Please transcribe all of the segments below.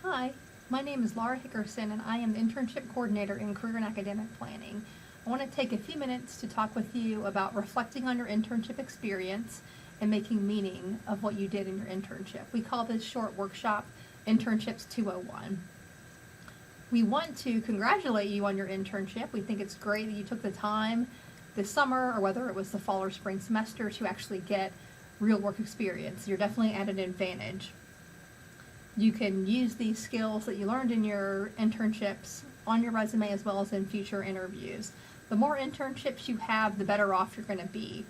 Hi, my name is Laura Hickerson and I am the Internship Coordinator in Career and Academic Planning. I want to take a few minutes to talk with you about reflecting on your internship experience and making meaning of what you did in your internship. We call this short workshop Internships 201. We want to congratulate you on your internship. We think it's great that you took the time this summer, or whether it was the fall or spring semester, to actually get real work experience. You're definitely at an advantage. You can use these skills that you learned in your internships on your resume as well as in future interviews. The more internships you have, the better off you're going to be.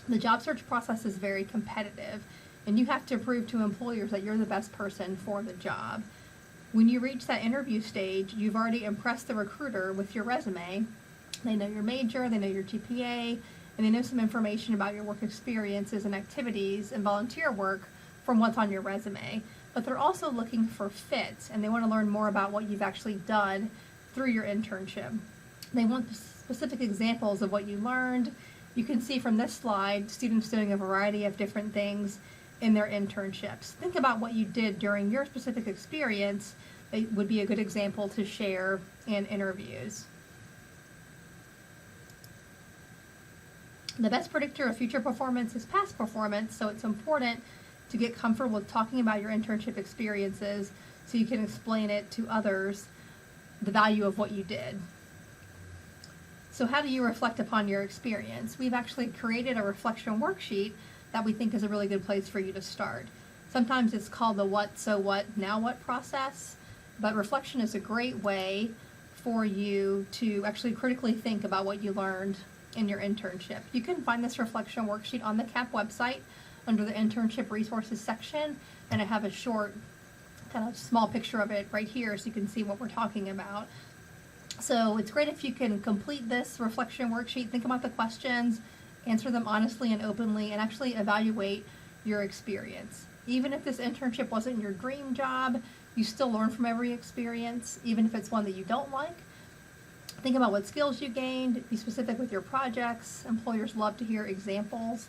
The job search process is very competitive, and you have to prove to employers that you're the best person for the job. When you reach that interview stage, you've already impressed the recruiter with your resume. They know your major, they know your GPA, and they know some information about your work experiences and activities and volunteer work from what's on your resume. But they're also looking for fit, and they want to learn more about what you've actually done through your internship. They want specific examples of what you learned. You can see from this slide students doing a variety of different things in their internships. Think about what you did during your specific experience. It would be a good example to share in interviews. The best predictor of future performance is past performance, so it's important to get comfortable with talking about your internship experiences so you can explain it to others, the value of what you did. So how do you reflect upon your experience? We've actually created a reflection worksheet that we think is a really good place for you to start. Sometimes it's called the what, so what, now what process, but reflection is a great way for you to actually critically think about what you learned in your internship. You can find this reflection worksheet on the CAP website under the internship resources section, and I have a short kind of small picture of it right here so you can see what we're talking about. So it's great if you can complete this reflection worksheet, think about the questions, answer them honestly and openly, and actually evaluate your experience. Even if this internship wasn't your dream job, you still learn from every experience, even if it's one that you don't like. Think about what skills you gained, be specific with your projects. Employers love to hear examples.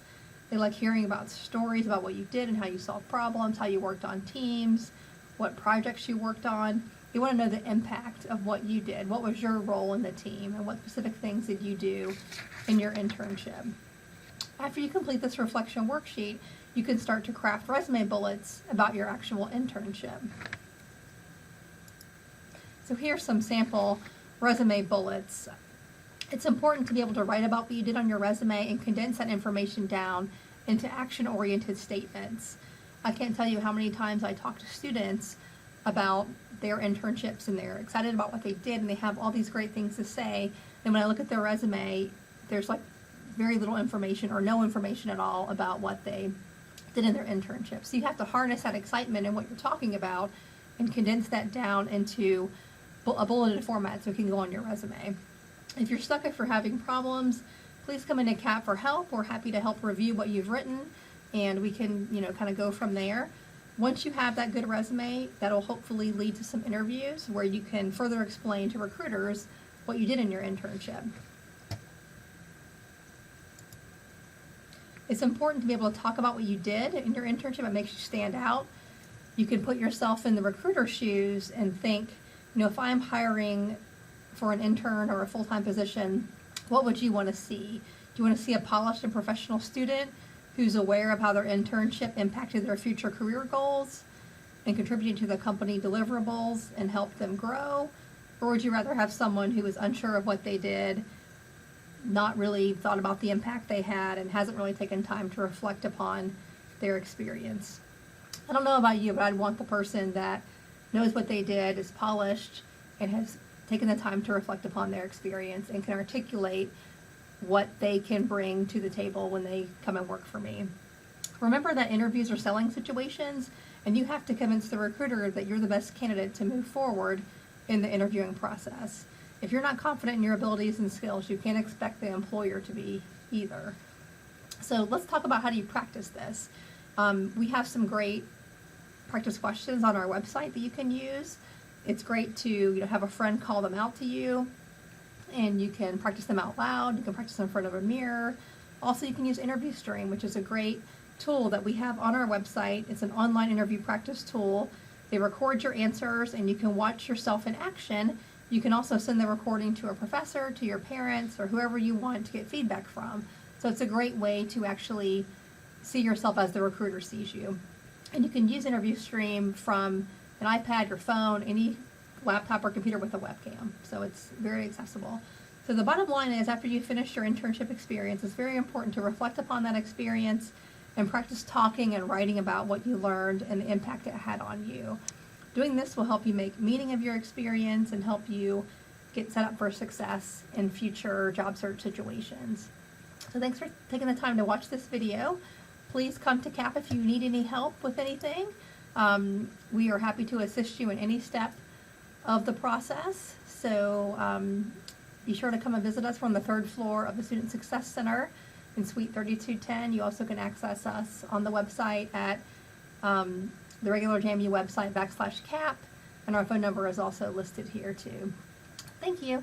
They like hearing about stories about what you did and how you solved problems, how you worked on teams, what projects you worked on. They want to know the impact of what you did. What was your role in the team, and what specific things did you do in your internship? After you complete this reflection worksheet, you can start to craft resume bullets about your actual internship. So here's some sample resume bullets. It's important to be able to write about what you did on your resume and condense that information down into action-oriented statements. I can't tell you how many times I talk to students about their internships and they're excited about what they did and they have all these great things to say. And when I look at their resume, there's like very little information or no information at all about what they did in their internship. So you have to harness that excitement and what you're talking about and condense that down into a bulleted format so it can go on your resume. If you're stuck, if you're having problems, please come into CAP for help. We're happy to help review what you've written, and we can, kind of go from there. Once you have that good resume, that'll hopefully lead to some interviews where you can further explain to recruiters what you did in your internship. It's important to be able to talk about what you did in your internship. It makes you stand out. You can put yourself in the recruiter's shoes and think, if I'm hiring for an intern or a full-time position, what would you want to see? Do you want to see a polished and professional student who's aware of how their internship impacted their future career goals and contributed to the company deliverables and helped them grow? Or would you rather have someone who is unsure of what they did, not really thought about the impact they had, and hasn't really taken time to reflect upon their experience? I don't know about you, but I'd want the person that knows what they did, is polished, and has taken the time to reflect upon their experience and can articulate what they can bring to the table when they come and work for me. Remember that interviews are selling situations, and you have to convince the recruiter that you're the best candidate to move forward in the interviewing process. If you're not confident in your abilities and skills, you can't expect the employer to be either. So let's talk about how do you practice this. We have some great practice questions on our website that you can use. It's great to have a friend call them out to you, and you can practice them out loud. You can practice in front of a mirror. Also, you can use Interview Stream, which is a great tool that we have on our website. It's an online interview practice tool They record your answers and you can watch yourself in action. You can also send the recording to a professor, to your parents, or whoever you want to get feedback from. So it's a great way to actually see yourself as the recruiter sees you. And you can use Interview Stream from an iPad, your phone, any laptop or computer with a webcam. So it's very accessible. So the bottom line is, after you finish your internship experience, it's very important to reflect upon that experience and practice talking and writing about what you learned and the impact it had on you. Doing this will help you make meaning of your experience and help you get set up for success in future job search situations. So thanks for taking the time to watch this video. Please come to CAP if you need any help with anything. We are happy to assist you in any step of the process. So be sure to come and visit us. We're on the 3rd floor of the Student Success Center in Suite 3210. You also can access us on the website at the regular JMU website /CAP, and our phone number is also listed here too. Thank you.